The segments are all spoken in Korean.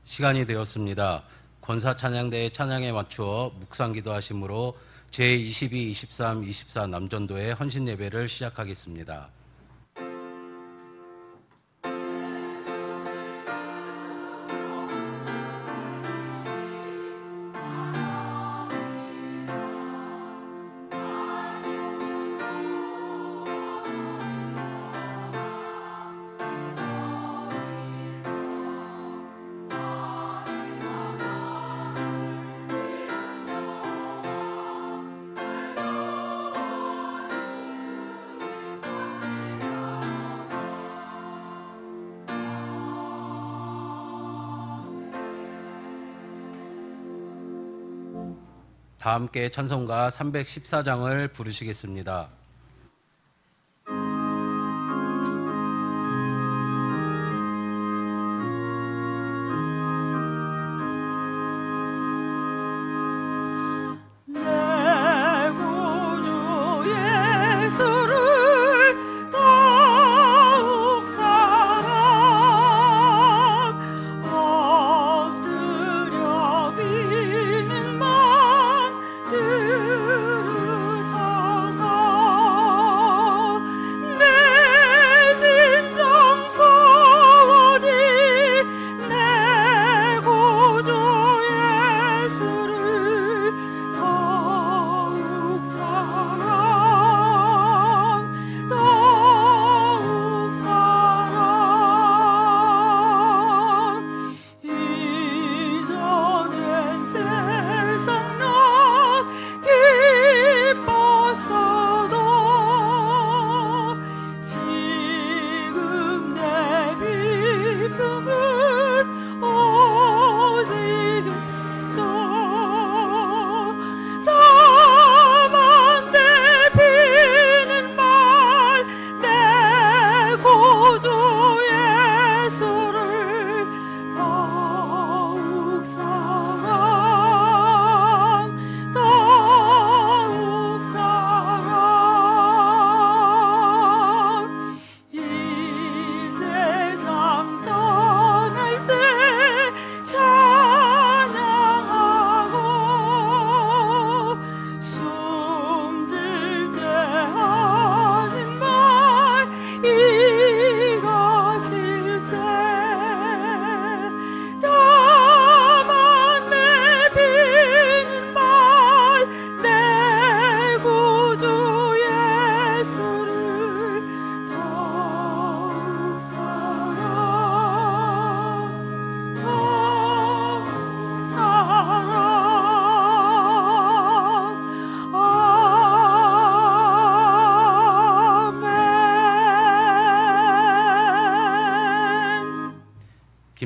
시간이 되었습니다. 권사 찬양대의 찬양에 맞추어 묵상기도 하심으로 제22, 23, 24 남전도의 헌신 예배를 시작하겠습니다. 다 함께 찬송가 314장을 부르시겠습니다.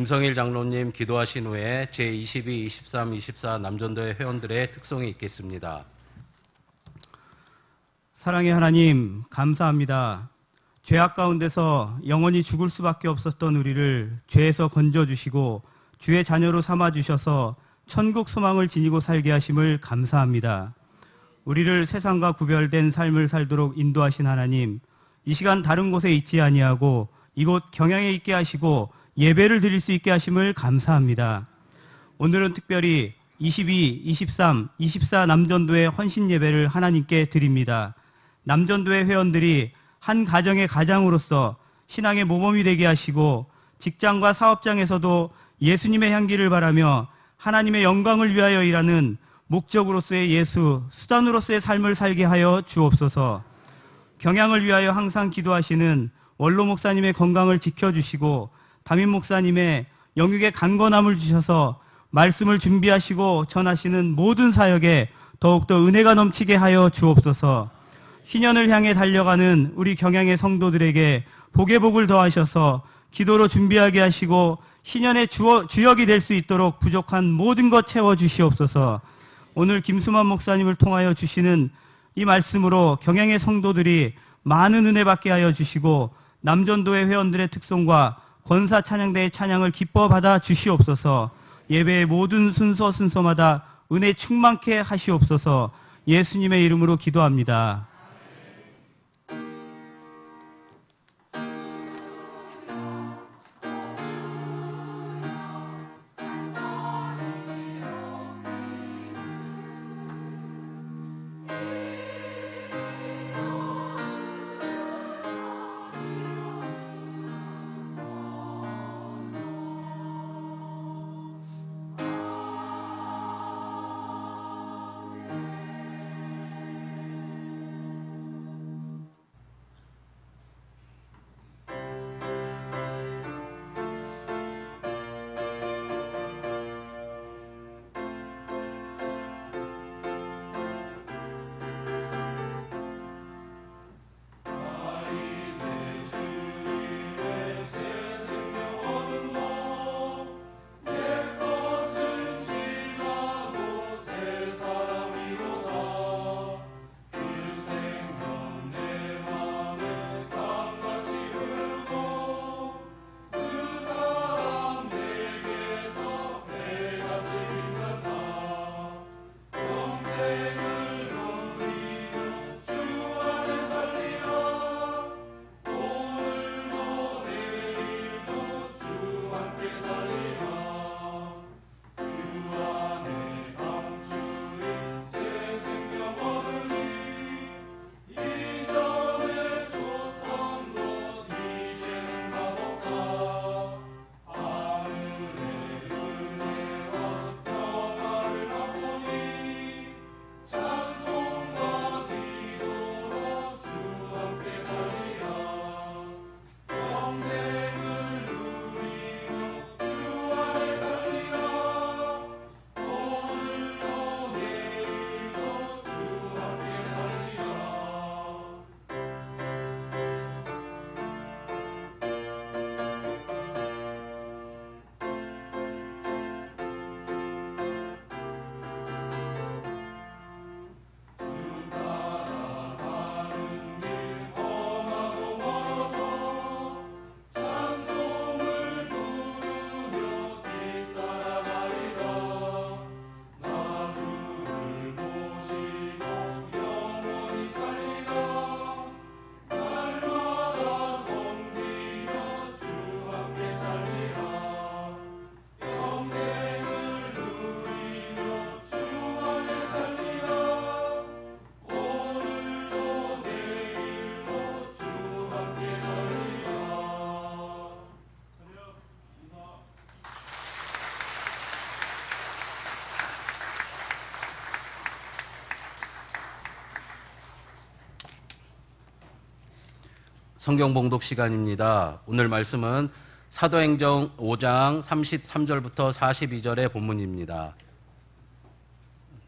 김성일 장로님 기도하신 후에 제22, 23, 24 남전도의 회원들의 특송이 있겠습니다. 사랑의 하나님, 감사합니다. 죄악 가운데서 영원히 죽을 수밖에 없었던 우리를 죄에서 건져주시고 주의 자녀로 삼아주셔서 천국 소망을 지니고 살게 하심을 감사합니다. 우리를 세상과 구별된 삶을 살도록 인도하신 하나님, 이 시간 다른 곳에 있지 아니하고 이곳 경양에 있게 하시고 예배를 드릴 수 있게 하심을 감사합니다. 오늘은 특별히 22, 23, 24 남전도의 헌신 예배를 하나님께 드립니다. 남전도의 회원들이 한 가정의 가장으로서 신앙의 모범이 되게 하시고 직장과 사업장에서도 예수님의 향기를 바라며 하나님의 영광을 위하여 일하는 목적으로서의 예수, 수단으로서의 삶을 살게 하여 주옵소서. 경양을 위하여 항상 기도하시는 원로 목사님의 건강을 지켜주시고 담임 목사님의 영육의 강건함을 주셔서 말씀을 준비하시고 전하시는 모든 사역에 더욱더 은혜가 넘치게 하여 주옵소서. 신년을 향해 달려가는 우리 경양의 성도들에게 복의 복을 더하셔서 기도로 준비하게 하시고 신년의 주역이 될 수 있도록 부족한 모든 것 채워주시옵소서. 오늘 김수만 목사님을 통하여 주시는 이 말씀으로 경양의 성도들이 많은 은혜 받게 하여 주시고 남전도의 회원들의 특송과 권사 찬양대의 찬양을 기뻐 받아 주시옵소서. 예배의 모든 순서마다 은혜 충만케 하시옵소서. 예수님의 이름으로 기도합니다. 성경 봉독 시간입니다. 오늘 말씀은 사도행전 5장 33절부터 42절의 본문입니다.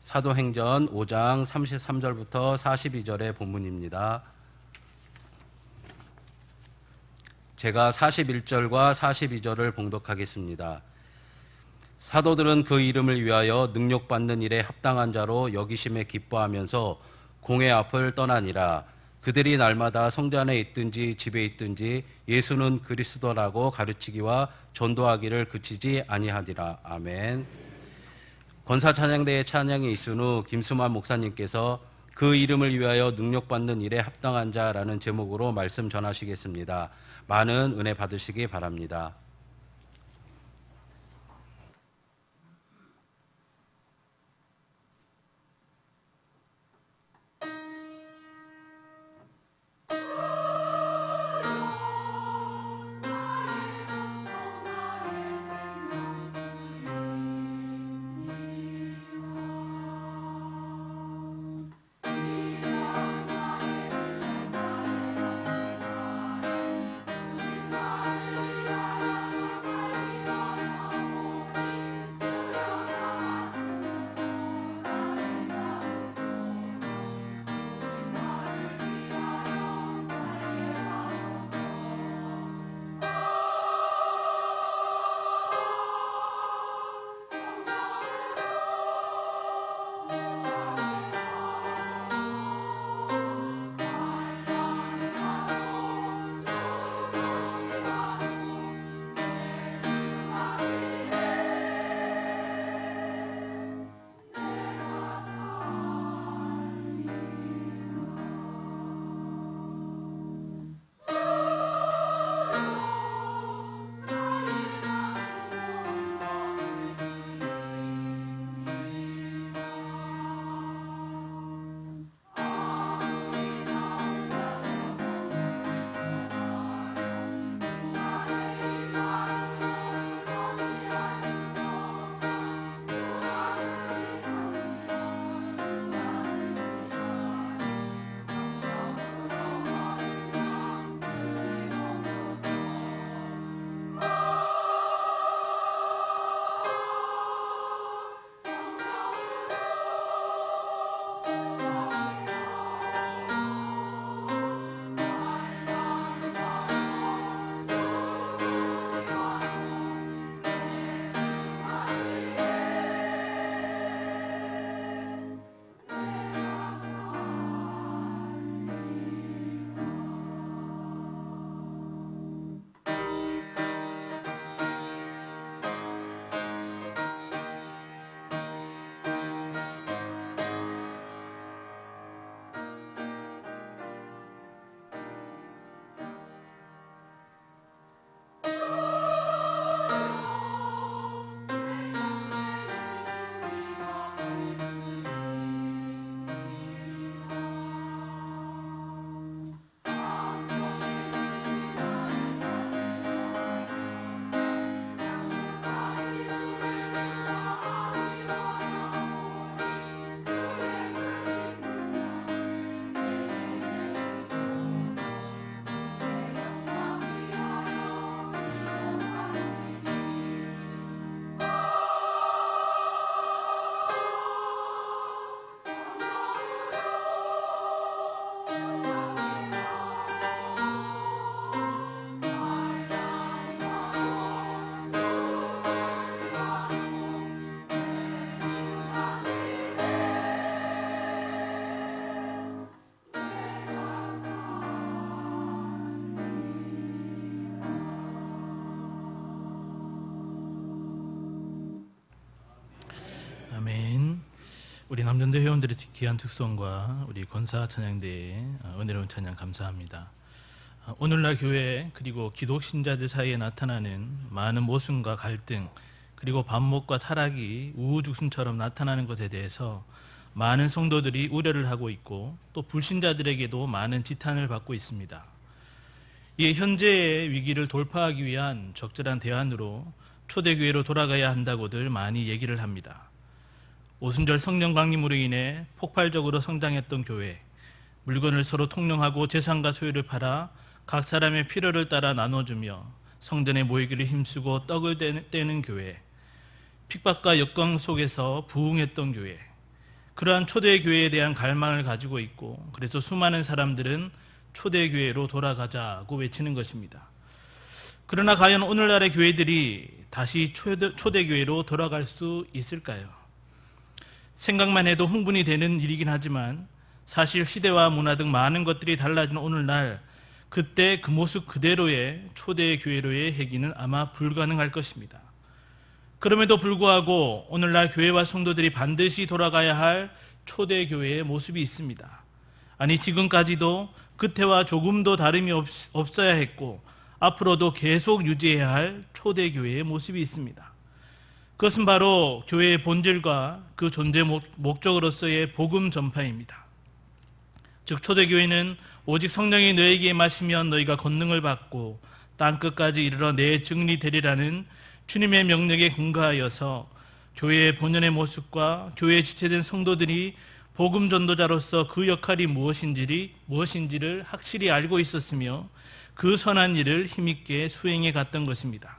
사도행전 5장 33절부터 42절의 본문입니다. 제가 41절과 42절을 봉독하겠습니다. 사도들은 그 이름을 위하여 능력받는 일에 합당한 자로 여기심에 기뻐하면서 공회 앞을 떠나니라. 그들이 날마다 성전 안에 있든지 집에 있든지 예수는 그리스도라고 가르치기와 전도하기를 그치지 아니하니라. 아멘. 권사 찬양대의 찬양이 있은 후 김수만 목사님께서 그 이름을 위하여 능력받는 일에 합당한 자라는 제목으로 말씀 전하시겠습니다. 많은 은혜 받으시기 바랍니다. 아멘. 우리 남전대 회원들의 귀한 특성과 우리 권사 찬양대의 은혜로운 찬양 감사합니다. 오늘날 교회 그리고 기독 신자들 사이에 나타나는 많은 모순과 갈등 그리고 반목과 타락이 우후죽순처럼 나타나는 것에 대해서 많은 성도들이 우려를 하고 있고 또 불신자들에게도 많은 지탄을 받고 있습니다. 이 현재의 위기를 돌파하기 위한 적절한 대안으로 초대교회로 돌아가야 한다고들 많이 얘기를 합니다. 오순절 성령 강림으로 인해 폭발적으로 성장했던 교회, 물건을 서로 통용하고 재산과 소유를 팔아 각 사람의 필요를 따라 나눠주며 성전에 모이기를 힘쓰고 떡을 떼는 교회, 핍박과 역광 속에서 부흥했던 교회, 그러한 초대교회에 대한 갈망을 가지고 있고, 그래서 수많은 사람들은 초대교회로 돌아가자고 외치는 것입니다. 그러나 과연 오늘날의 교회들이 다시 초대교회로 돌아갈 수 있을까요? 생각만 해도 흥분이 되는 일이긴 하지만 사실 시대와 문화 등 많은 것들이 달라진 오늘날, 그때 그 모습 그대로의 초대교회로의 회귀는 아마 불가능할 것입니다. 그럼에도 불구하고 오늘날 교회와 성도들이 반드시 돌아가야 할 초대교회의 모습이 있습니다. 아니, 지금까지도 그때와 조금도 다름이 없어야 했고 앞으로도 계속 유지해야 할 초대교회의 모습이 있습니다. 그것은 바로 교회의 본질과 그 존재 목적으로서의 복음 전파입니다. 즉, 초대교회는 오직 성령이 너에게 임하시면 너희가 권능을 받고 땅끝까지 이르러 내 증인이 되리라는 주님의 명령에 근거하여서 교회의 본연의 모습과 교회에 지체된 성도들이 복음 전도자로서 그 역할이 무엇인지를 확실히 알고 있었으며 그 선한 일을 힘있게 수행해 갔던 것입니다.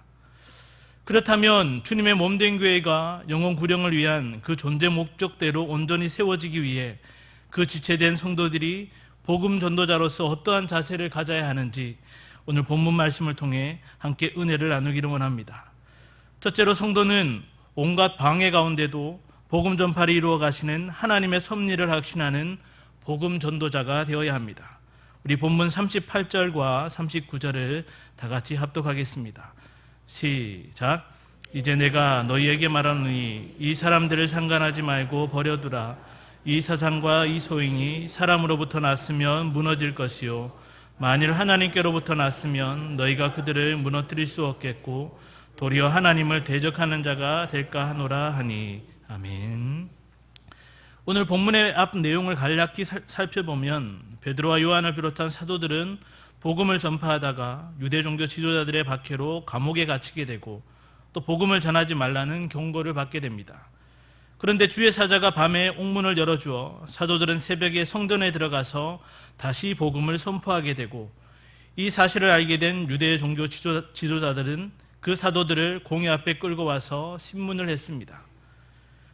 그렇다면 주님의 몸된 교회가 영혼 구령을 위한 그 존재 목적대로 온전히 세워지기 위해 그 지체된 성도들이 복음 전도자로서 어떠한 자세를 가져야 하는지 오늘 본문 말씀을 통해 함께 은혜를 나누기를 원합니다. 첫째로, 성도는 온갖 방해 가운데도 복음 전파를 이루어 가시는 하나님의 섭리를 확신하는 복음 전도자가 되어야 합니다. 우리 본문 38절과 39절을 다 같이 합독하겠습니다. 시작. 이제 내가 너희에게 말하노니 이 사람들을 상관하지 말고 버려두라. 이 사상과 이 소인이 사람으로부터 났으면 무너질 것이요 만일 하나님께로부터 났으면 너희가 그들을 무너뜨릴 수 없겠고 도리어 하나님을 대적하는 자가 될까 하노라 하니. 아멘. 오늘 본문의 앞 내용을 간략히 살펴보면 베드로와 요한을 비롯한 사도들은 복음을 전파하다가 유대 종교 지도자들의 박해로 감옥에 갇히게 되고 또 복음을 전하지 말라는 경고를 받게 됩니다. 그런데 주의 사자가 밤에 옥문을 열어주어 사도들은 새벽에 성전에 들어가서 다시 복음을 선포하게 되고, 이 사실을 알게 된 유대 종교 지도자들은 그 사도들을 공회 앞에 끌고 와서 신문을 했습니다.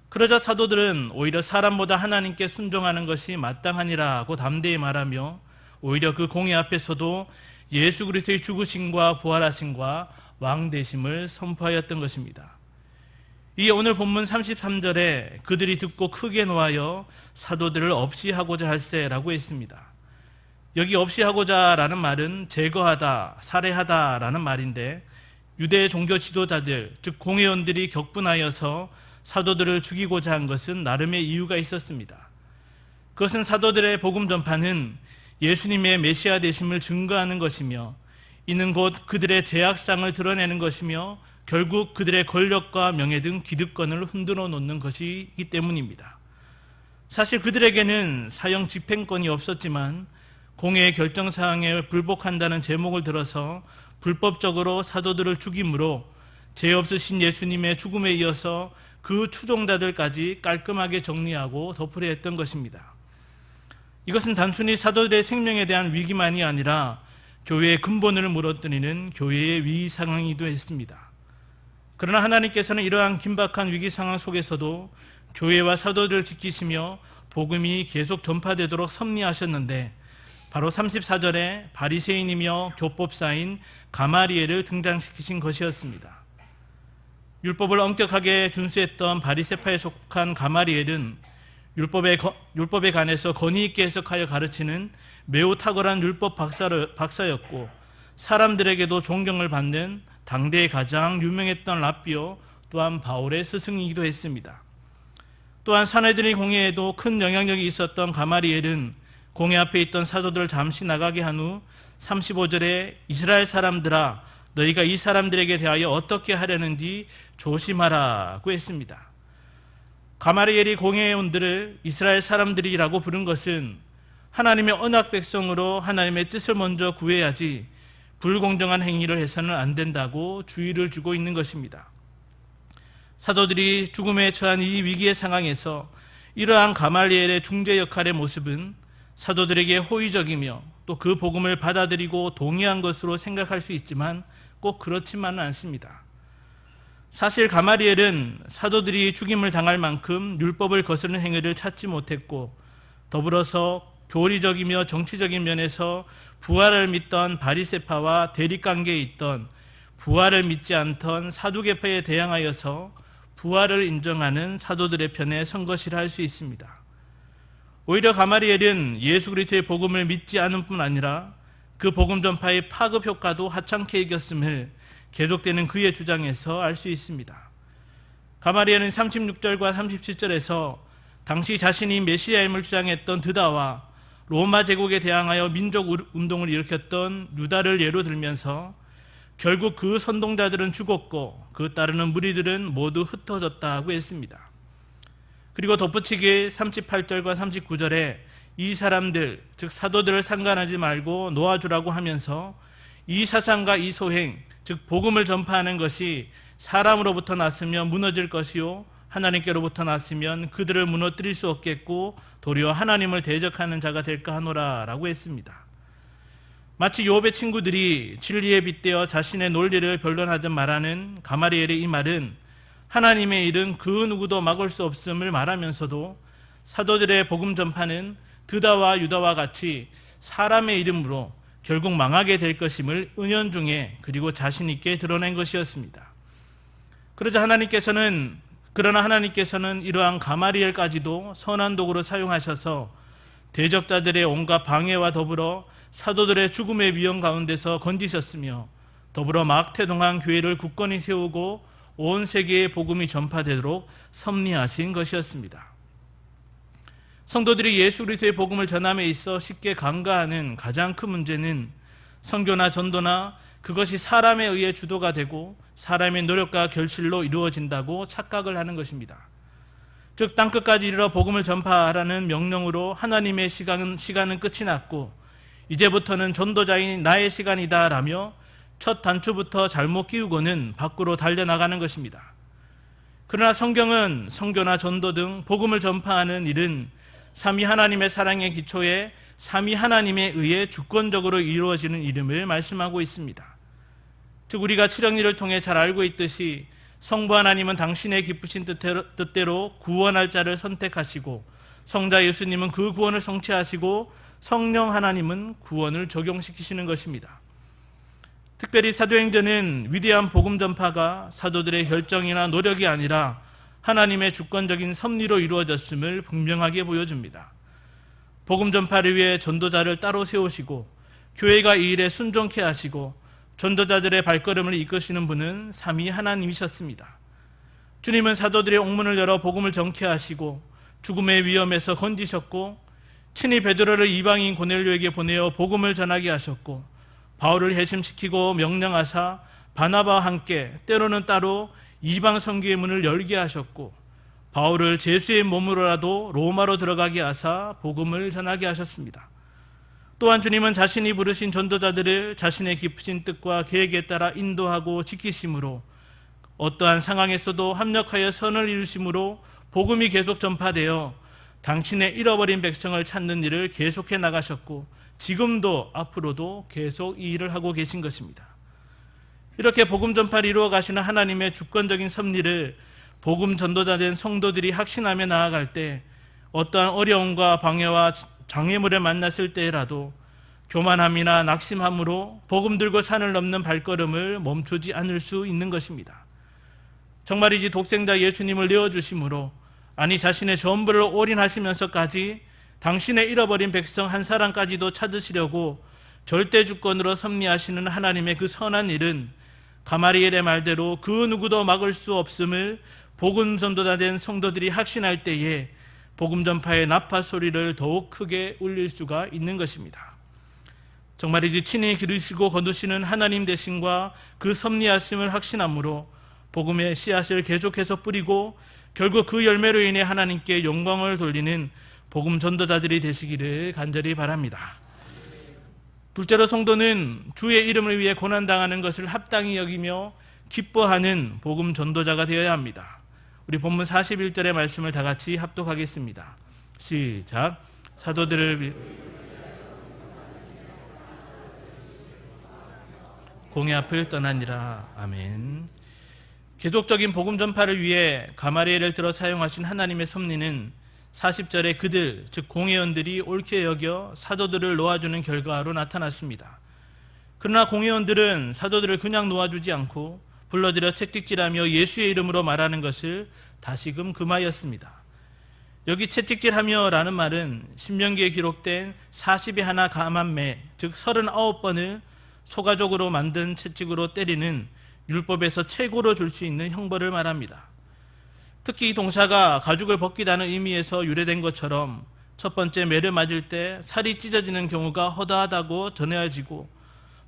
그러자 사도들은 오히려 사람보다 하나님께 순종하는 것이 마땅하니라고 담대히 말하며 오히려 그 공회 앞에서도 예수 그리스도의 죽으심과 부활하심과 왕 되심을 선포하였던 것입니다. 이 오늘 본문 33절에 그들이 듣고 크게 노하여 사도들을 없이 하고자 할세라고 했습니다. 여기 없이 하고자라는 말은 제거하다, 살해하다라는 말인데, 유대 종교 지도자들, 즉 공회원들이 격분하여서 사도들을 죽이고자 한 것은 나름의 이유가 있었습니다. 그것은 사도들의 복음 전파는 예수님의 메시아 되심을 증거하는 것이며, 이는 곧 그들의 죄악상을 드러내는 것이며 결국 그들의 권력과 명예 등 기득권을 흔들어 놓는 것이기 때문입니다. 사실 그들에게는 사형 집행권이 없었지만 공회의 결정사항에 불복한다는 제목을 들어서 불법적으로 사도들을 죽임으로 죄 없으신 예수님의 죽음에 이어서 그 추종자들까지 깔끔하게 정리하고 덮으려 했던 것입니다. 이것은 단순히 사도들의 생명에 대한 위기만이 아니라 교회의 근본을 무너뜨리는 교회의 위기 상황이기도 했습니다. 그러나 하나님께서는 이러한 긴박한 위기 상황 속에서도 교회와 사도들을 지키시며 복음이 계속 전파되도록 섭리하셨는데, 바로 34절에 바리새인이며 교법사인 가마리엘을 등장시키신 것이었습니다. 율법을 엄격하게 준수했던 바리새파에 속한 가마리엘은 율법에 관해서 권위 있게 해석하여 가르치는 매우 탁월한 율법 박사였고, 사람들에게도 존경을 받는 당대에 가장 유명했던 랍비요, 또한 바울의 스승이기도 했습니다. 또한 사내들의 공회에도 큰 영향력이 있었던 가마리엘은 공회 앞에 있던 사도들을 잠시 나가게 한 후 35절에 이스라엘 사람들아, 너희가 이 사람들에게 대하여 어떻게 하려는지 조심하라고 했습니다. 가마리엘이 공회원들을 이스라엘 사람들이라고 부른 것은 하나님의 언약 백성으로 하나님의 뜻을 먼저 구해야지 불공정한 행위를 해서는 안 된다고 주의를 주고 있는 것입니다. 사도들이 죽음에 처한 이 위기의 상황에서 이러한 가말리엘의 중재 역할의 모습은 사도들에게 호의적이며 또 그 복음을 받아들이고 동의한 것으로 생각할 수 있지만 꼭 그렇지만은 않습니다. 사실 가마리엘은 사도들이 죽임을 당할 만큼 율법을 거스르는 행위를 찾지 못했고, 더불어서 교리적이며 정치적인 면에서 부활을 믿던 바리새파와 대립관계에 있던 부활을 믿지 않던 사두개파에 대항하여서 부활을 인정하는 사도들의 편에 선 것이라 할 수 있습니다. 오히려 가마리엘은 예수 그리스도의 복음을 믿지 않은 뿐 아니라 그 복음 전파의 파급 효과도 하찮게 이겼음을 계속되는 그의 주장에서 알 수 있습니다. 가마리엘은 36절과 37절에서 당시 자신이 메시아임을 주장했던 드다와 로마 제국에 대항하여 민족 운동을 일으켰던 유다를 예로 들면서 결국 그 선동자들은 죽었고 그 따르는 무리들은 모두 흩어졌다고 했습니다. 그리고 덧붙이기에 38절과 39절에 이 사람들, 즉 사도들을 상관하지 말고 놓아주라고 하면서 이 사상과 이 소행, 즉 복음을 전파하는 것이 사람으로부터 났으면 무너질 것이요 하나님께로부터 났으면 그들을 무너뜨릴 수 없겠고 도리어 하나님을 대적하는 자가 될까 하노라 라고 했습니다. 마치 욥의 친구들이 진리에 빗대어 자신의 논리를 변론하듯 말하는 가마리엘의 이 말은 하나님의 일은 그 누구도 막을 수 없음을 말하면서도 사도들의 복음 전파는 드다와 유다와 같이 사람의 이름으로 결국 망하게 될 것임을 은연중에 그리고 자신 있게 드러낸 것이었습니다. 그러나 하나님께서는 이러한 가마리엘까지도 선한 도구로 사용하셔서 대적자들의 온갖 방해와 더불어 사도들의 죽음의 위험 가운데서 건지셨으며 더불어 막태동한 교회를 굳건히 세우고 온 세계에 복음이 전파되도록 섭리하신 것이었습니다. 성도들이 예수 그리스도의 복음을 전함에 있어 쉽게 간과하는 가장 큰 문제는 선교나 전도나 그것이 사람에 의해 주도가 되고 사람의 노력과 결실로 이루어진다고 착각을 하는 것입니다. 즉 땅끝까지 이르러 복음을 전파하라는 명령으로 하나님의 시간은 끝이 났고 이제부터는 전도자인 나의 시간이다 라며 첫 단추부터 잘못 끼우고는 밖으로 달려나가는 것입니다. 그러나 성경은 선교나 전도 등 복음을 전파하는 일은 삼위 하나님의 사랑의 기초에 삼위 하나님에 의해 주권적으로 이루어지는 일임을 말씀하고 있습니다. 즉 우리가 칠영리를 통해 잘 알고 있듯이 성부 하나님은 당신의 기쁘신 뜻대로 구원할 자를 선택하시고 성자 예수님은 그 구원을 성취하시고 성령 하나님은 구원을 적용시키시는 것입니다. 특별히 사도행전은 위대한 복음 전파가 사도들의 결정이나 노력이 아니라 하나님의 주권적인 섭리로 이루어졌음을 분명하게 보여줍니다. 복음 전파를 위해 전도자를 따로 세우시고 교회가 이 일에 순종케 하시고 전도자들의 발걸음을 이끄시는 분은 삼위 하나님이셨습니다. 주님은 사도들의 옥문을 열어 복음을 전케 하시고 죽음의 위험에서 건지셨고 친히 베드로를 이방인 고넬료에게 보내어 복음을 전하게 하셨고 바울을 회심시키고 명령하사 바나바와 함께 때로는 따로 이방 선교의 문을 열게 하셨고 바울을 제수의 몸으로라도 로마로 들어가게 하사 복음을 전하게 하셨습니다. 또한 주님은 자신이 부르신 전도자들을 자신의 깊으신 뜻과 계획에 따라 인도하고 지키심으로 어떠한 상황에서도 합력하여 선을 이루심으로 복음이 계속 전파되어 당신의 잃어버린 백성을 찾는 일을 계속해 나가셨고 지금도 앞으로도 계속 이 일을 하고 계신 것입니다. 이렇게 복음 전파를 이루어 가시는 하나님의 주권적인 섭리를 복음 전도자 된 성도들이 확신하며 나아갈 때 어떠한 어려움과 방해와 장애물에 만났을 때라도 교만함이나 낙심함으로 복음 들고 산을 넘는 발걸음을 멈추지 않을 수 있는 것입니다. 정말이지 독생자 예수님을 내어주심으로 아니 자신의 전부를 올인하시면서까지 당신의 잃어버린 백성 한 사람까지도 찾으시려고 절대 주권으로 섭리하시는 하나님의 그 선한 일은 가마리엘의 말대로 그 누구도 막을 수 없음을 복음 전도자 된 성도들이 확신할 때에 복음 전파의 나팔 소리를 더욱 크게 울릴 수가 있는 것입니다. 정말이지 친히 기르시고 거두시는 하나님 되심과 그 섭리하심을 확신함으로 복음의 씨앗을 계속해서 뿌리고 결국 그 열매로 인해 하나님께 영광을 돌리는 복음 전도자들이 되시기를 간절히 바랍니다. 둘째로 성도는 주의 이름을 위해 고난당하는 것을 합당히 여기며 기뻐하는 복음 전도자가 되어야 합니다. 우리 본문 41절의 말씀을 다 같이 합독하겠습니다. 시작. 사도들을 공회 앞을 떠나니라. 아멘. 계속적인 복음 전파를 위해 가마리엘을 들어 사용하신 하나님의 섭리는 40절에 그들, 즉 공회원들이 옳게 여겨 사도들을 놓아주는 결과로 나타났습니다. 그러나 공회원들은 사도들을 그냥 놓아주지 않고 불러들여 채찍질하며 예수의 이름으로 말하는 것을 다시금 금하였습니다. 여기 채찍질하며 라는 말은 신명기에 기록된 40의 하나 가만매, 즉 39번을 소가적으로 만든 채찍으로 때리는 율법에서 최고로 줄 수 있는 형벌을 말합니다. 특히 이 동사가 가죽을 벗기다는 의미에서 유래된 것처럼 첫 번째 매를 맞을 때 살이 찢어지는 경우가 허다하다고 전해지고,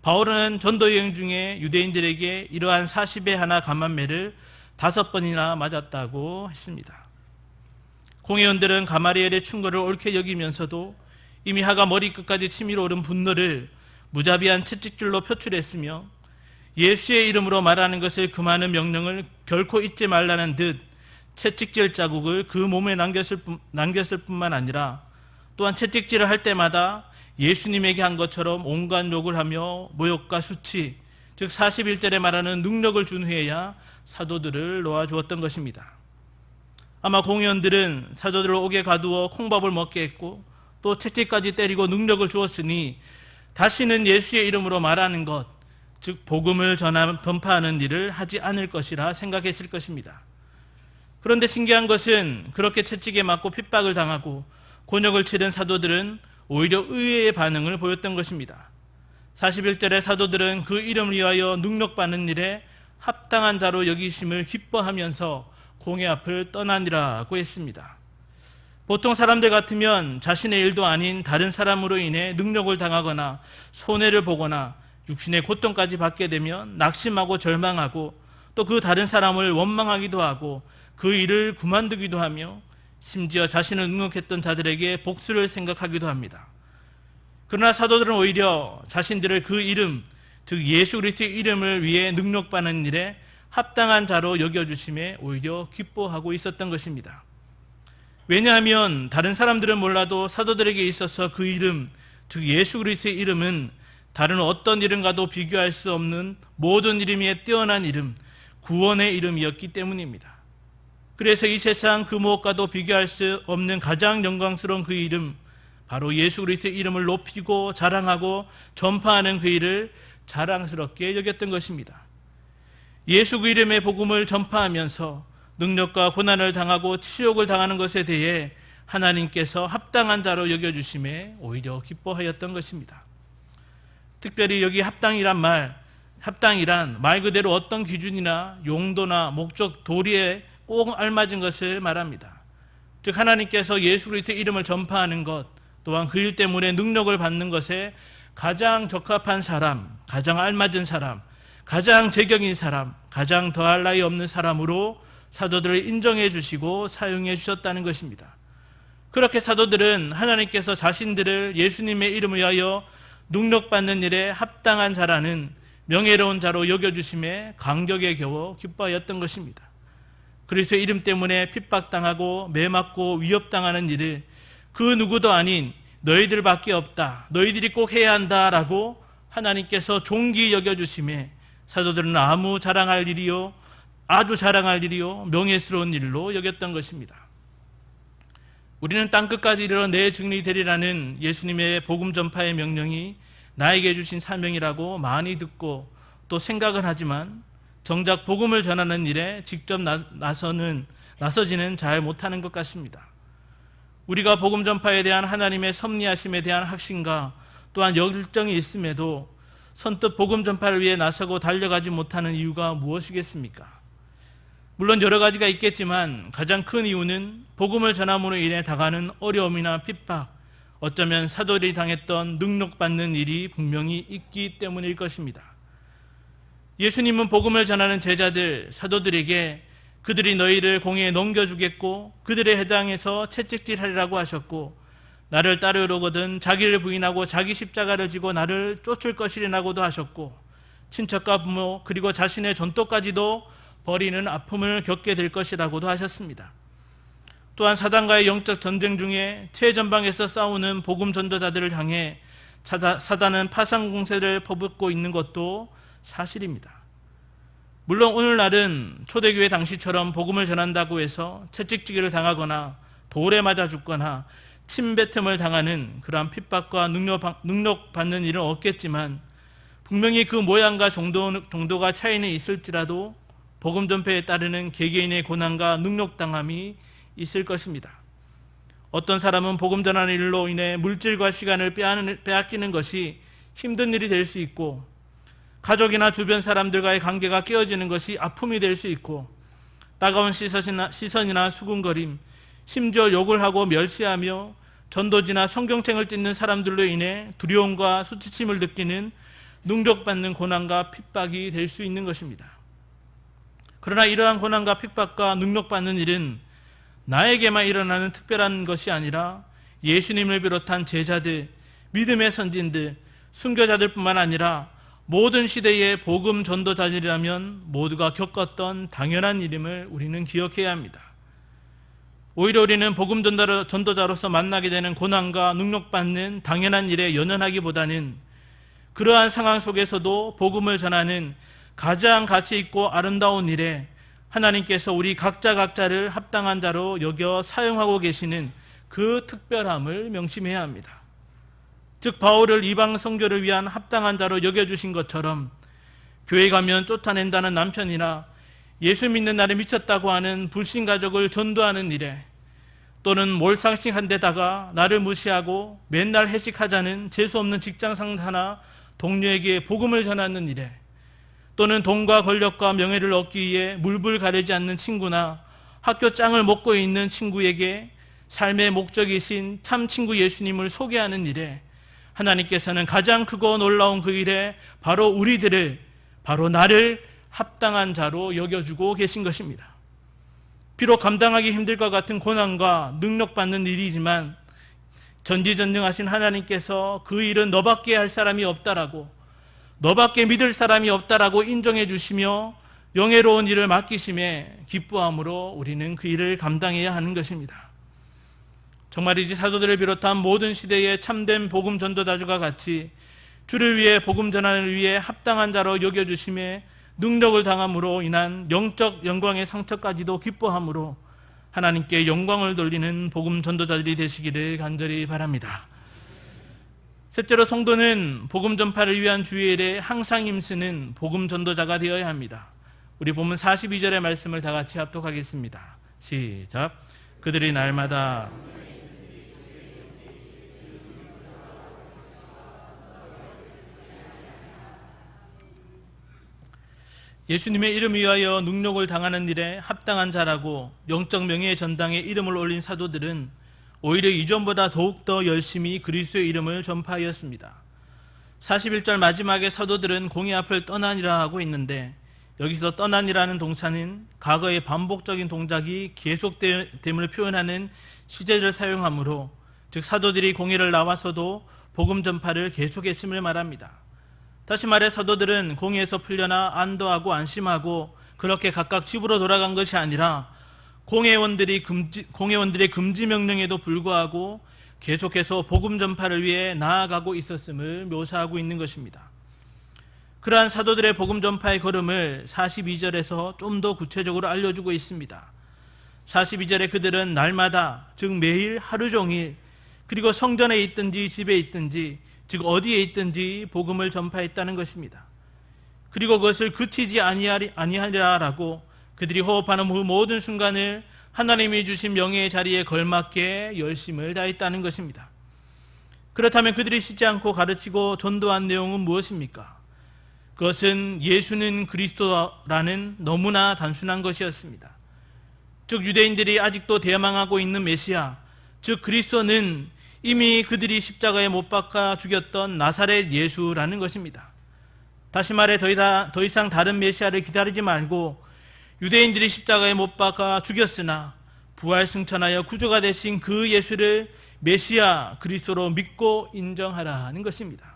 바울은 전도 여행 중에 유대인들에게 이러한 40의 하나 가만매를 5번이나 맞았다고 했습니다. 공회원들은 가마리엘의 충고를 옳게 여기면서도 이미 하가 머리끝까지 치밀어 오른 분노를 무자비한 채찍질로 표출했으며, 예수의 이름으로 말하는 것을 금하는 명령을 결코 잊지 말라는 듯 채찍질 자국을 그 몸에 남겼을 뿐만 아니라, 또한 채찍질을 할 때마다 예수님에게 한 것처럼 온갖 욕을 하며 모욕과 수치, 즉 41절에 말하는 능력을 준 후에야 사도들을 놓아주었던 것입니다. 아마 공회원들은 사도들을 옥에 가두어 콩밥을 먹게 했고 또 채찍까지 때리고 능력을 주었으니 다시는 예수의 이름으로 말하는 것, 즉 복음을 전파하는 일을 하지 않을 것이라 생각했을 것입니다. 그런데 신기한 것은 그렇게 채찍에 맞고 핍박을 당하고 곤욕을 치른 사도들은 오히려 의외의 반응을 보였던 것입니다. 41절에 사도들은 그 이름을 위하여 능력받는 일에 합당한 자로 여기심을 기뻐하면서 공회 앞을 떠나니라고 했습니다. 보통 사람들 같으면 자신의 일도 아닌 다른 사람으로 인해 능력을 당하거나 손해를 보거나 육신의 고통까지 받게 되면 낙심하고 절망하고 또 그 다른 사람을 원망하기도 하고 그 일을 그만두기도 하며 심지어 자신을 능욕했던 자들에게 복수를 생각하기도 합니다. 그러나 사도들은 오히려 자신들을 그 이름, 즉 예수 그리스도의 이름을 위해 능력받는 일에 합당한 자로 여겨주심에 오히려 기뻐하고 있었던 것입니다. 왜냐하면 다른 사람들은 몰라도 사도들에게 있어서 그 이름, 즉 예수 그리스도의 이름은 다른 어떤 이름과도 비교할 수 없는 모든 이름 위에 뛰어난 이름, 구원의 이름이었기 때문입니다. 그래서 이 세상 그 무엇과도 비교할 수 없는 가장 영광스러운 그 이름, 바로 예수 그리스도의 이름을 높이고 자랑하고 전파하는 그 일을 자랑스럽게 여겼던 것입니다. 예수 그 이름의 복음을 전파하면서 능력과 고난을 당하고 치욕을 당하는 것에 대해 하나님께서 합당한 자로 여겨주심에 오히려 기뻐하였던 것입니다. 특별히 여기 합당이란 말 그대로 어떤 기준이나 용도나 목적, 도리에 꼭 알맞은 것을 말합니다. 즉 하나님께서 예수 그리스도의 이름을 전파하는 것, 또한 그 일 때문에 능력을 받는 것에 가장 적합한 사람, 가장 알맞은 사람, 가장 제격인 사람, 가장 더할 나위 없는 사람으로 사도들을 인정해 주시고 사용해 주셨다는 것입니다. 그렇게 사도들은 하나님께서 자신들을 예수님의 이름을 위하여 능력받는 일에 합당한 자라는 명예로운 자로 여겨주심에 감격에 겨워 기뻐하였던 것입니다. 그리스도의 이름 때문에 핍박당하고 매맞고 위협당하는 일을 그 누구도 아닌 너희들밖에 없다, 너희들이 꼭 해야 한다라고 하나님께서 존귀 여겨주심에 사도들은 아주 자랑할 일이요 명예스러운 일로 여겼던 것입니다. 우리는 땅끝까지 이르러 내 증인이 되리라는 예수님의 복음 전파의 명령이 나에게 주신 사명이라고 많이 듣고 또 생각은 하지만 정작 복음을 전하는 일에 직접 나서지는 잘 못하는 것 같습니다. 우리가 복음 전파에 대한 하나님의 섭리하심에 대한 확신과 또한 열정이 있음에도 선뜻 복음 전파를 위해 나서고 달려가지 못하는 이유가 무엇이겠습니까? 물론 여러 가지가 있겠지만 가장 큰 이유는 복음을 전함으로 인해 당하는 어려움이나 핍박, 어쩌면 사도들이 당했던 능력받는 일이 분명히 있기 때문일 것입니다. 예수님은 복음을 전하는 제자들, 사도들에게 그들이 너희를 공회에 넘겨주겠고 그들에 해당해서 채찍질하리라고 하셨고, 나를 따르려거든 자기를 부인하고 자기 십자가를 지고 나를 쫓을 것이라고도 하셨고, 친척과 부모 그리고 자신의 전토까지도 버리는 아픔을 겪게 될 것이라고도 하셨습니다. 또한 사단과의 영적 전쟁 중에 최전방에서 싸우는 복음 전도자들을 향해 사단은 파상 공세를 퍼붓고 있는 것도 사실입니다. 물론 오늘날은 초대교회 당시처럼 복음을 전한다고 해서 채찍질을 당하거나 돌에 맞아 죽거나 침뱉음을 당하는 그러한 핍박과 능력받는 일은 없겠지만, 분명히 그 모양과 정도가 차이는 있을지라도 복음 전파에 따르는 개개인의 고난과 능력당함이 있을 것입니다. 어떤 사람은 복음 전하는 일로 인해 물질과 시간을 빼앗기는 것이 힘든 일이 될 수 있고, 가족이나 주변 사람들과의 관계가 깨어지는 것이 아픔이 될 수 있고, 따가운 시선이나 수군거림, 심지어 욕을 하고 멸시하며 전도지나 성경책을 찢는 사람들로 인해 두려움과 수치심을 느끼는 능력받는 고난과 핍박이 될 수 있는 것입니다. 그러나 이러한 고난과 핍박과 능력받는 일은 나에게만 일어나는 특별한 것이 아니라 예수님을 비롯한 제자들, 믿음의 선진들, 순교자들뿐만 아니라 모든 시대의 복음 전도자들이라면 모두가 겪었던 당연한 일임을 우리는 기억해야 합니다. 오히려 우리는 복음 전도자로서 만나게 되는 고난과 능력받는 당연한 일에 연연하기보다는 그러한 상황 속에서도 복음을 전하는 가장 가치 있고 아름다운 일에 하나님께서 우리 각자를 합당한 자로 여겨 사용하고 계시는 그 특별함을 명심해야 합니다. 즉 바울을 이방 선교를 위한 합당한 자로 여겨주신 것처럼 교회 가면 쫓아낸다는 남편이나 예수 믿는 날에 미쳤다고 하는 불신 가족을 전도하는 일에, 또는 몰상식한 데다가 나를 무시하고 맨날 회식하자는 재수없는 직장 상사나 동료에게 복음을 전하는 일에, 또는 돈과 권력과 명예를 얻기 위해 물불 가리지 않는 친구나 학교 짱을 먹고 있는 친구에게 삶의 목적이신 참 친구 예수님을 소개하는 일에 하나님께서는 가장 크고 놀라운 그 일에 바로 우리들을, 바로 나를 합당한 자로 여겨주고 계신 것입니다. 비록 감당하기 힘들 것 같은 고난과 능력받는 일이지만 전지전능하신 하나님께서 그 일은 너밖에 할 사람이 없다라고, 너밖에 믿을 사람이 없다라고 인정해 주시며 영예로운 일을 맡기심에 기뻐함으로 우리는 그 일을 감당해야 하는 것입니다. 정말이지 사도들을 비롯한 모든 시대의 참된 복음 전도자들과 같이 주를 위해 복음 전환을 위해 합당한 자로 여겨주심에 능력을 당함으로 인한 영적 영광의 상처까지도 기뻐함으로 하나님께 영광을 돌리는 복음 전도자들이 되시기를 간절히 바랍니다. 셋째로, 성도는 복음 전파를 위한 주일에 항상 힘쓰는 복음 전도자가 되어야 합니다. 우리 본문 42절의 말씀을 다 같이 합독하겠습니다. 시작. 그들이 날마다 예수님의 이름 위하여 능력을 당하는 일에 합당한 자라고 영적 명예의 전당에 이름을 올린 사도들은 오히려 이전보다 더욱더 열심히 그리스도의 이름을 전파하였습니다. 41절 마지막에 사도들은 공의 앞을 떠나니라 하고 있는데, 여기서 떠나니라는 동사는 과거의 반복적인 동작이 계속됨을 표현하는 시제를 사용하므로, 즉 사도들이 공회를 나와서도 복음 전파를 계속했음을 말합니다. 다시 말해 사도들은 공회에서 풀려나 안도하고 안심하고 그렇게 각각 집으로 돌아간 것이 아니라 공회원들의 금지 명령에도 불구하고 계속해서 복음 전파를 위해 나아가고 있었음을 묘사하고 있는 것입니다. 그러한 사도들의 복음 전파의 걸음을 42절에서 좀 더 구체적으로 알려주고 있습니다. 42절에 그들은 날마다, 즉 매일 하루 종일, 그리고 성전에 있든지 집에 있든지, 즉 어디에 있든지 복음을 전파했다는 것입니다. 그리고 그것을 그치지 아니하리라라고 그들이 호흡하는 그 모든 순간을 하나님이 주신 명예의 자리에 걸맞게 열심을 다했다는 것입니다. 그렇다면 그들이 쉬지 않고 가르치고 전도한 내용은 무엇입니까? 그것은 예수는 그리스도라는 너무나 단순한 것이었습니다. 즉 유대인들이 아직도 대망하고 있는 메시아, 즉 그리스도는 이미 그들이 십자가에 못 박아 죽였던 나사렛 예수라는 것입니다. 다시 말해 더 이상 다른 메시아를 기다리지 말고 유대인들이 십자가에 못 박아 죽였으나 부활 승천하여 구주가 되신 그 예수를 메시아 그리스도로 믿고 인정하라는 것입니다.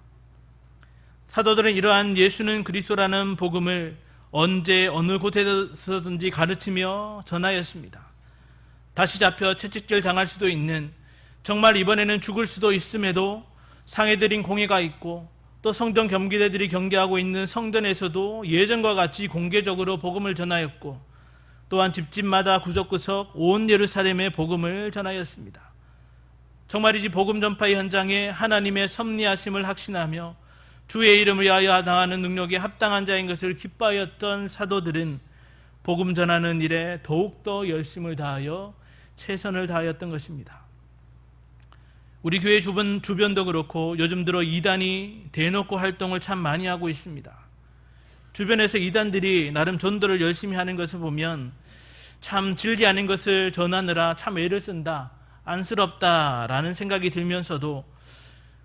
사도들은 이러한 예수는 그리스도라는 복음을 언제 어느 곳에서든지 가르치며 전하였습니다. 다시 잡혀 채찍질 당할 수도 있는, 정말 이번에는 죽을 수도 있음에도 상해드린 공예가 있고 또 성전 경비대들이 경계하고 있는 성전에서도 예전과 같이 공개적으로 복음을 전하였고, 또한 집집마다 구석구석 온 예루살렘에 복음을 전하였습니다. 정말이지 복음 전파의 현장에 하나님의 섭리하심을 확신하며 주의 이름을 위하여 당하는 능력에 합당한 자인 것을 기뻐하였던 사도들은 복음 전하는 일에 더욱더 열심을 다하여 최선을 다하였던 것입니다. 우리 교회 주변도 그렇고 요즘 들어 이단이 대놓고 활동을 참 많이 하고 있습니다. 주변에서 이단들이 나름 전도를 열심히 하는 것을 보면 참 진리 아닌 것을 전하느라 참 애를 쓴다, 안쓰럽다라는 생각이 들면서도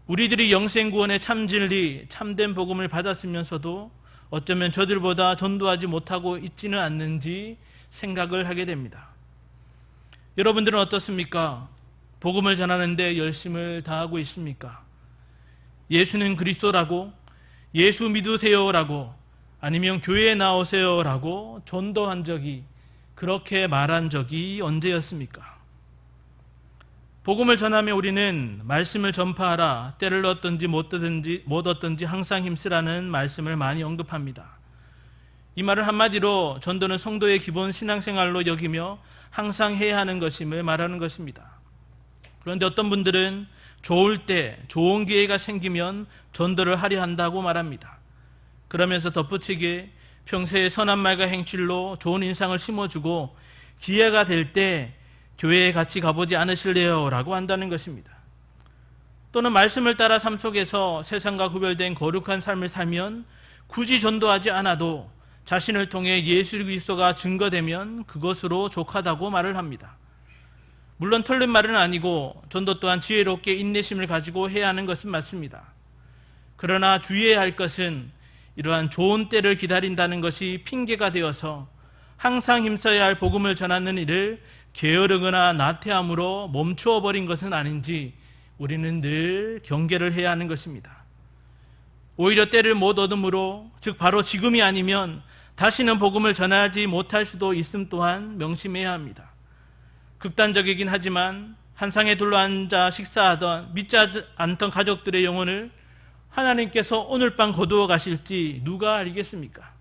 우리들이 영생구원의 참 진리, 참된 복음을 받았으면서도 어쩌면 저들보다 전도하지 못하고 있지는 않는지 생각을 하게 됩니다. 여러분들은 어떻습니까? 복음을 전하는데 열심을 다하고 있습니까? 예수는 그리스도라고, 예수 믿으세요라고, 아니면 교회에 나오세요라고 전도한 적이, 그렇게 말한 적이 언제였습니까? 복음을 전하며 우리는 말씀을 전파하라, 때를 얻든지 못 얻든지 항상 힘쓰라는 말씀을 많이 언급합니다. 이 말은 한마디로 전도는 성도의 기본 신앙생활로 여기며 항상 해야 하는 것임을 말하는 것입니다. 그런데 어떤 분들은 좋을 때, 좋은 기회가 생기면 전도를 하려 한다고 말합니다. 그러면서 덧붙이게 평소에 선한 말과 행실로 좋은 인상을 심어주고 기회가 될 때 교회에 같이 가보지 않으실래요? 라고 한다는 것입니다. 또는 말씀을 따라 삶 속에서 세상과 구별된 거룩한 삶을 살면 굳이 전도하지 않아도 자신을 통해 예수 그리스도가 증거되면 그것으로 족하다고 말을 합니다. 물론 틀린 말은 아니고 전도 또한 지혜롭게 인내심을 가지고 해야 하는 것은 맞습니다. 그러나 주의해야 할 것은 이러한 좋은 때를 기다린다는 것이 핑계가 되어서 항상 힘써야 할 복음을 전하는 일을 게으르거나 나태함으로 멈추어 버린 것은 아닌지 우리는 늘 경계를 해야 하는 것입니다. 오히려 때를 못 얻음으로, 즉 바로 지금이 아니면 다시는 복음을 전하지 못할 수도 있음 또한 명심해야 합니다. 극단적이긴 하지만 한 상에 둘러앉아 식사하던 믿지 않던 가족들의 영혼을 하나님께서 오늘 밤 거두어 가실지 누가 알겠습니까?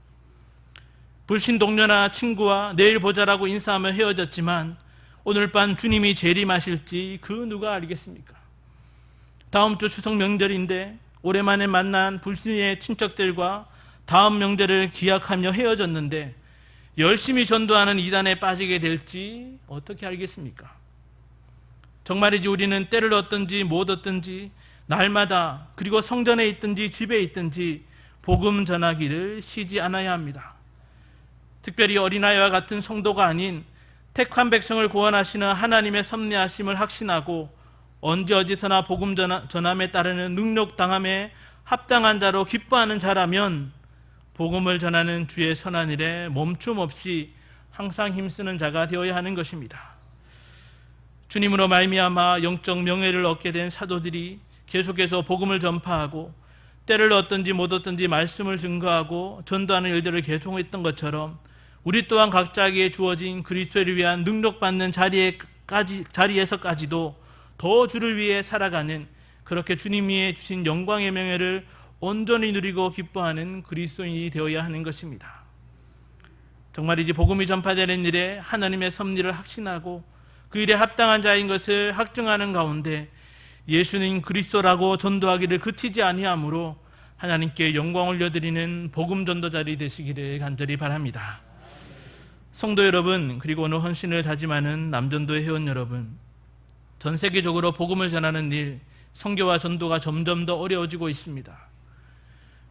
불신 동료나 친구와 내일 보자라고 인사하며 헤어졌지만 오늘 밤 주님이 재림하실지 그 누가 알겠습니까? 다음 주 추석 명절인데 오랜만에 만난 불신의 친척들과 다음 명절을 기약하며 헤어졌는데 열심히 전도하는 이단에 빠지게 될지 어떻게 알겠습니까? 정말이지 우리는 때를 얻든지 못 얻든지 날마다, 그리고 성전에 있든지 집에 있든지 복음 전하기를 쉬지 않아야 합니다. 특별히 어린아이와 같은 성도가 아닌 택한 백성을 구원하시는 하나님의 섭리하심을 확신하고 언제 어디서나 복음 전함에 따르는 능력당함에 합당한 자로 기뻐하는 자라면 복음을 전하는 주의 선한 일에 멈춤 없이 항상 힘쓰는 자가 되어야 하는 것입니다. 주님으로 말미암아 영적 명예를 얻게 된 사도들이 계속해서 복음을 전파하고 때를 얻든지 못 얻든지 말씀을 증거하고 전도하는 일들을 계속했던 것처럼 우리 또한 각자에게 주어진 그리스도를 위한 능력받는 자리에서까지도 더 주를 위해 살아가는, 그렇게 주님이 주신 영광의 명예를 온전히 누리고 기뻐하는 그리스도인이 되어야 하는 것입니다. 정말이지 복음이 전파되는 일에 하나님의 섭리를 확신하고 그 일에 합당한 자인 것을 확증하는 가운데 예수는 그리스도라고 전도하기를 그치지 아니하므로 하나님께 영광 올려드리는 복음 전도자리 되시기를 간절히 바랍니다. 성도 여러분, 그리고 오늘 헌신을 다짐하는 남전도의 회원 여러분, 전 세계적으로 복음을 전하는 일, 선교와 전도가 점점 더 어려워지고 있습니다.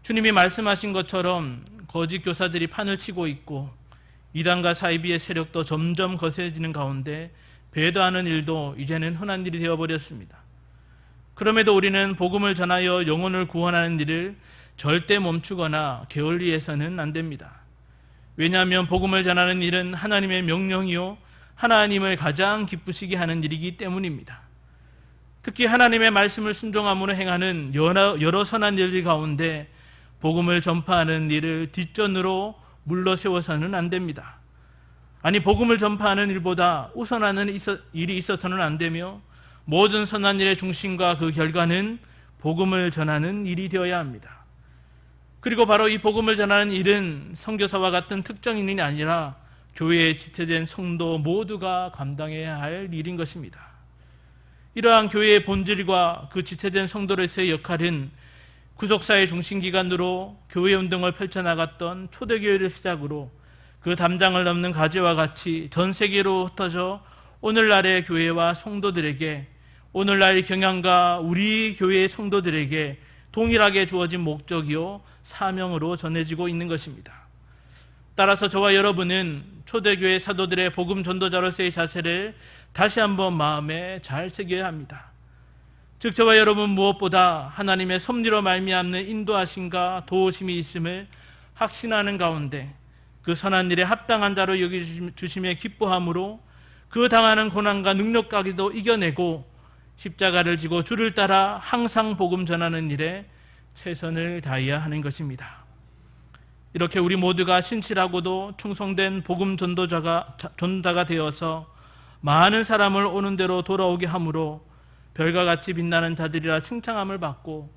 주님이 말씀하신 것처럼 거짓 교사들이 판을 치고 있고 이단과 사이비의 세력도 점점 거세지는 가운데 배도하는 일도 이제는 흔한 일이 되어버렸습니다. 그럼에도 우리는 복음을 전하여 영혼을 구원하는 일을 절대 멈추거나 게을리해서는 안 됩니다. 왜냐하면 복음을 전하는 일은 하나님의 명령이요 하나님을 가장 기쁘시게 하는 일이기 때문입니다. 특히 하나님의 말씀을 순종함으로 행하는 여러 선한 일들 가운데 복음을 전파하는 일을 뒷전으로 물러세워서는 안 됩니다. 아니 복음을 전파하는 일보다 우선하는 일이 있어서는 안 되며 모든 선한 일의 중심과 그 결과는 복음을 전하는 일이 되어야 합니다. 그리고 바로 이 복음을 전하는 일은 선교사와 같은 특정인이 아니라 교회에 지체된 성도 모두가 감당해야 할 일인 것입니다. 이러한 교회의 본질과 그 지체된 성도로서의 역할은 구속사의 중심기관으로 교회운동을 펼쳐나갔던 초대교회를 시작으로 그 담장을 넘는 가지와 같이 전 세계로 흩어져 오늘날의 교회와 성도들에게, 오늘날 경향과 우리 교회의 성도들에게 동일하게 주어진 목적이요 사명으로 전해지고 있는 것입니다. 따라서 저와 여러분은 초대교회 사도들의 복음 전도자로서의 자세를 다시 한번 마음에 잘 새겨야 합니다. 즉 저와 여러분 무엇보다 하나님의 섭리로 말미암는 인도하심과 도우심이 있음을 확신하는 가운데 그 선한 일에 합당한 자로 여기주심에 기뻐함으로 그 당하는 고난과 능력까지도 이겨내고 십자가를 지고 주를 따라 항상 복음 전하는 일에 최선을 다해야 하는 것입니다. 이렇게 우리 모두가 신실하고도 충성된 복음 전도자가 되어서 많은 사람을 오는 대로 돌아오게 함으로 별과 같이 빛나는 자들이라 칭찬함을 받고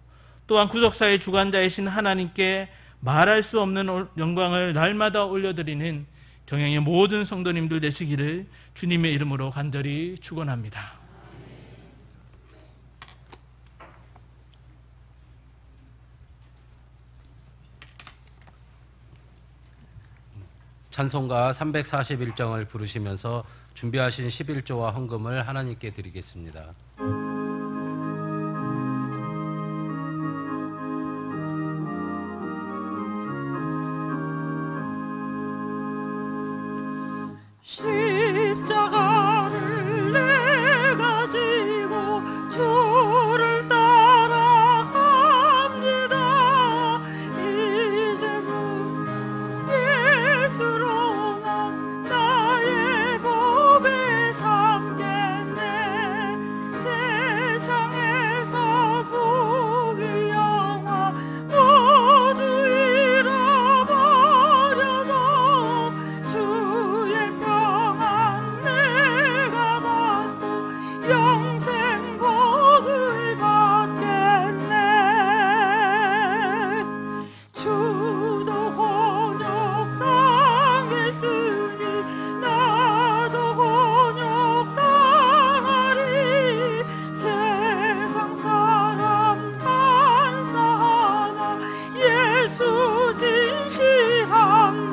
또한 구속사의 주관자이신 하나님께 말할 수 없는 영광을 날마다 올려드리는 경영의 모든 성도님들 되시기를 주님의 이름으로 간절히 축원합니다. 찬송가 341정을 부르시면서 준비하신 11조와 헌금을 하나님께 드리겠습니다. 십자가를 내가 지고 주를 따라갑니다. 이제부터 예수로만 나의 법에 삼겠네. 세상에서 부귀 영화 모두 잃어버려도 주의 평안 내가 받고 영생 복을 받겠네. 주도 곤욕 당했으니 나도 곤욕 당하리. 세상 사람 간사하나 예수 진실합니다.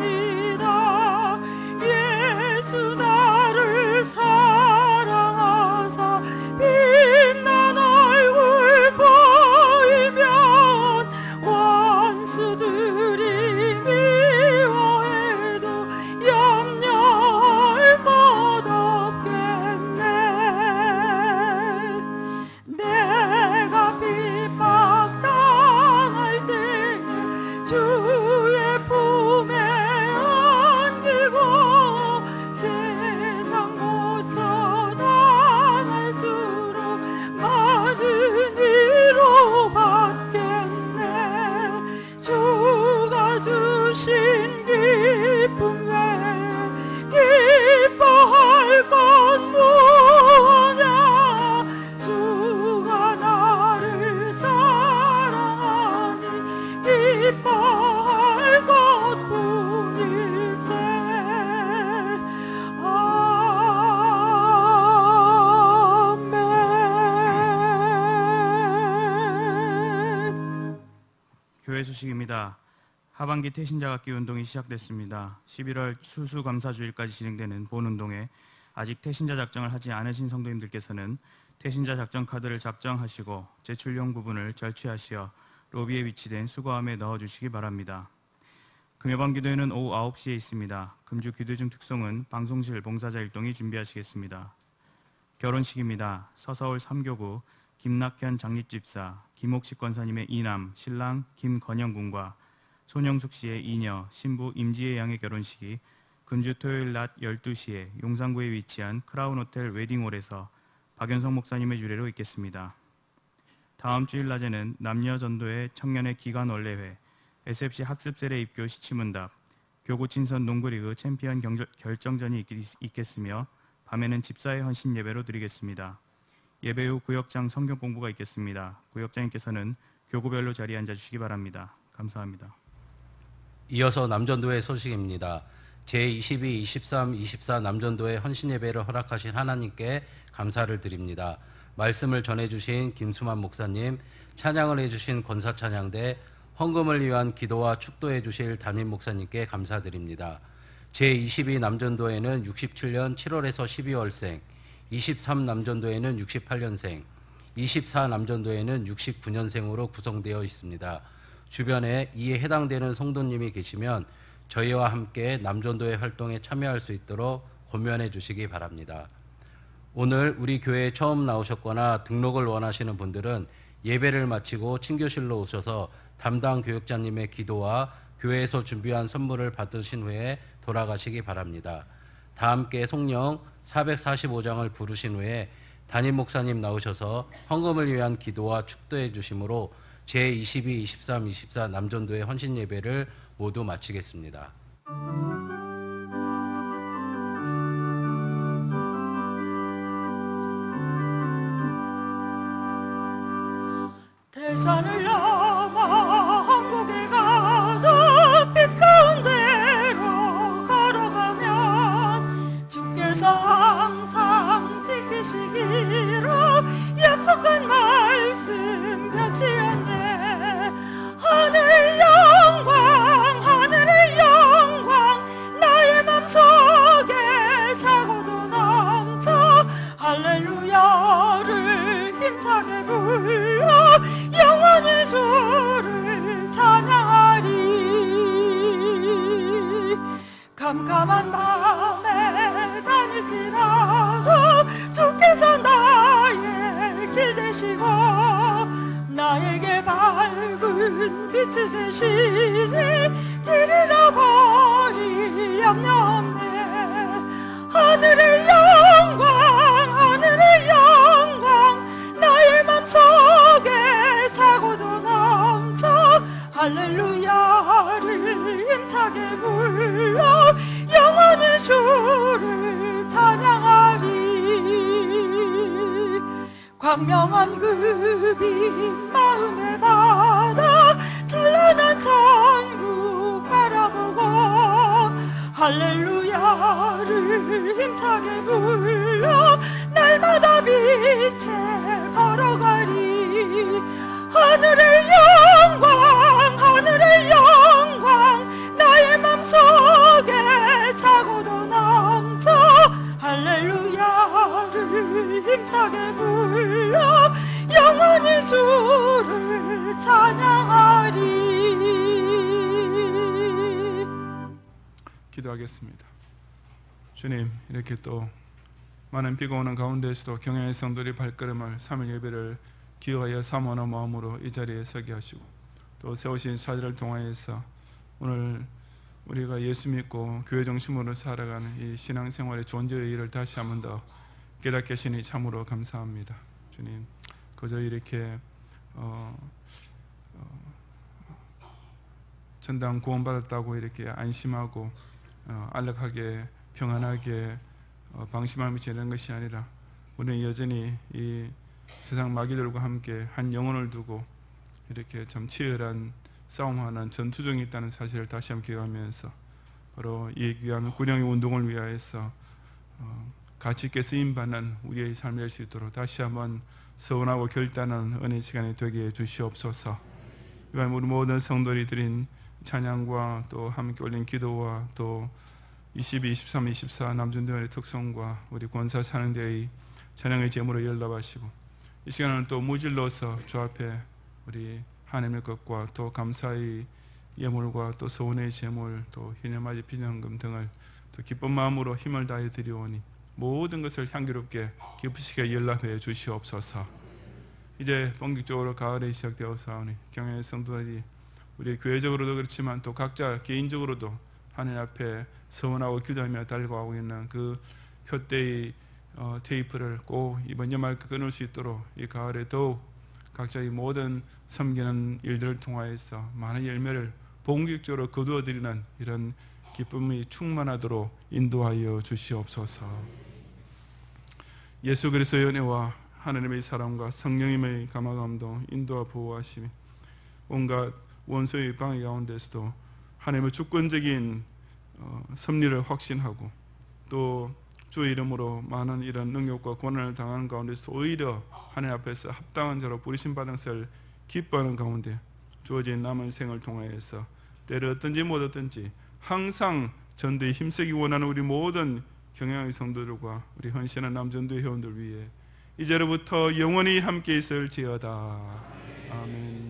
예수 나를 사랑하사 빛난 얼굴 보이면 원수들이 미워해도 염려할 것 없겠네. 내가 핍박당할 때에 주의 품에 안기고 세상 고쳐 당할수록 많은 위로 받겠네. 주가 주신 기쁨 외에 기뻐할 것 무엇냐. 주가 나를 사랑하니 기뻐할 것뿐일세. 아멘. 교회 소식입니다. 하반기 태신자각기 운동이 시작됐습니다. 11월 수수감사주일까지 진행되는 본운동에 아직 태신자 작정을 하지 않으신 성도님들께서는 태신자 작정 카드를 작성하시고 제출용 부분을 절취하시어 로비에 위치된 수거함에 넣어주시기 바랍니다. 금요반 기도회는 오후 9시에 있습니다. 금주 기도 중 특송은 방송실 봉사자 일동이 준비하시겠습니다. 결혼식입니다. 서서울 3교구 김낙현 장립집사, 김옥식 권사님의 이남, 신랑 김건영 군과 손영숙 씨의 이녀, 신부 임지혜 양의 결혼식이 금주 토요일 낮 12시에 용산구에 위치한 크라운호텔 웨딩홀에서 박연성 목사님의 주례로 있겠습니다. 다음 주일 낮에는 남녀전도회 청년의 기간원래회, SFC 학습세례 입교 시치문답, 교구 친선 농구리그 챔피언 결정전이 있겠으며 밤에는 집사의 헌신 예배로 드리겠습니다. 예배 후 구역장 성경 공부가 있겠습니다. 구역장님께서는 교구별로 자리에 앉아주시기 바랍니다. 감사합니다. 이어서 남전도회 소식입니다. 제22, 23, 24 남전도회 헌신 예배를 허락하신 하나님께 감사를 드립니다. 말씀을 전해주신 김수만 목사님, 찬양을 해주신 권사찬양대, 헌금을 위한 기도와 축도해 주실 담임 목사님께 감사드립니다. 제22 남전도회는 67년 7월에서 12월생, 23 남전도회는 68년생, 24 남전도회는 69년생으로 구성되어 있습니다. 주변에 이에 해당되는 성도님이 계시면 저희와 함께 남전도회 활동에 참여할 수 있도록 권면해 주시기 바랍니다. 오늘 우리 교회에 처음 나오셨거나 등록을 원하시는 분들은 예배를 마치고 친교실로 오셔서 담당 교육자님의 기도와 교회에서 준비한 선물을 받으신 후에 돌아가시기 바랍니다. 다 함께 송령 445장을 부르신 후에 담임 목사님 나오셔서 헌금을 위한 기도와 축도해 주심으로 제22, 23, 24 남전도회 헌신 예배를 모두 마치겠습니다. 대산을 넘어 한국에 가도 빛 가운데로 걸어가면 주께서 항상 지키시기로 약속한 말씀 변치 않네. 하늘의 영광 나의 맘속에 차고도 넘쳐 할렐루야를 힘차게 불러 영원히 주를 찬양하리. 캄캄한 밤에 다닐지라도 주께서 나의 길 되시고 나에게 밝은 빛이 되시니 길 잃어버리 염려 없네. 하늘의 영광 나의 맘속에 차고도 넘쳐 할렐루야를 힘차게 불러 영원히 주를 찬양하리. 광명한 그 빛 마음에 받아 찬란한 천국 바라보고 할렐루야를 힘차게 불러 날마다 빛에 걸어가리. 하늘의 영광 나의 맘속에 차고도 넘쳐 할렐루야를 힘차게 불러 영원히 주를 찬양하리. 기도하겠습니다. 주님, 이렇게 또 많은 비가 오는 가운데서도 경영의 성도들의 발걸음을 3일 예배를 기여하여 사모하는 마음으로 이 자리에 서게 하시고 또 세우신 사절을 통하여서 오늘 우리가 예수 믿고 교회 중심으로 살아가는 이 신앙생활의 존재의 일을 다시 한 번 더 깨닫게 하시니 참으로 감사합니다. 주님, 그저 이렇게 전당 구원받았다고 이렇게 안심하고 안락하게 평안하게 방심하며 지내는 것이 아니라 우리는 여전히 이 세상 마귀들과 함께 한 영혼을 두고 이렇게 참 치열한 싸움하는 전투 중에 있다는 사실을 다시 한번 기억하면서 바로 이 귀한 군영의 운동을 위하여서 가치 있게 쓰임받는 우리의 삶이 될 수 있도록 다시 한번 서원하고 결단하는 은혜 시간이 되게 해 주시옵소서. 이번 우리 모든 성도들이 드린 찬양과 또 함께 올린 기도와 또 22, 23, 24 남전도회의 특성과 우리 권사 사는데의 찬양의 제물을 연락하시고 이 시간은 또 무질러서 주 앞에 우리 하나님의 것과 또 감사의 예물과 또 서원의 제물 또 희년맞이 비전금 등을 또 기쁜 마음으로 힘을 다해 드리오니 모든 것을 향기롭게 기쁘시게 연락해 주시옵소서. 이제 본격적으로 가을이 시작되어서오니 경영의 성도들이 우리 교회적으로도 그렇지만 또 각자 개인적으로도 하나님 앞에 서원하고 기도하며 달려가고 있는 그 표대의 테이프를 꼭 이번 연말 끊을 수 있도록 이 가을에 더욱 각자의 모든 섬기는 일들을 통하여서 많은 열매를 본격적으로 거두어드리는 이런 기쁨이 충만하도록 인도하여 주시옵소서. 예수 그리스도의 은혜와 하나님의 사랑과 성령님의 감화감동, 인도와 보호하심이 온갖 원수의 방해 가운데서도 하나님의 주권적인 섭리를 확신하고 또 주의 이름으로 많은 이런 능력과 고난을 당하는 가운데서 오히려 하나님 앞에서 합당한 자로 부르심 받은 것을 기뻐하는 가운데 주어진 남은 생을 통하여서 때를 얻든지 못 얻든지 항상 전도에 힘쓰기 원하는 우리 모든 경영의 성도들과 우리 헌신한 남전도 회원들 위해 이제로부터 영원히 함께 있을지어다. 아멘.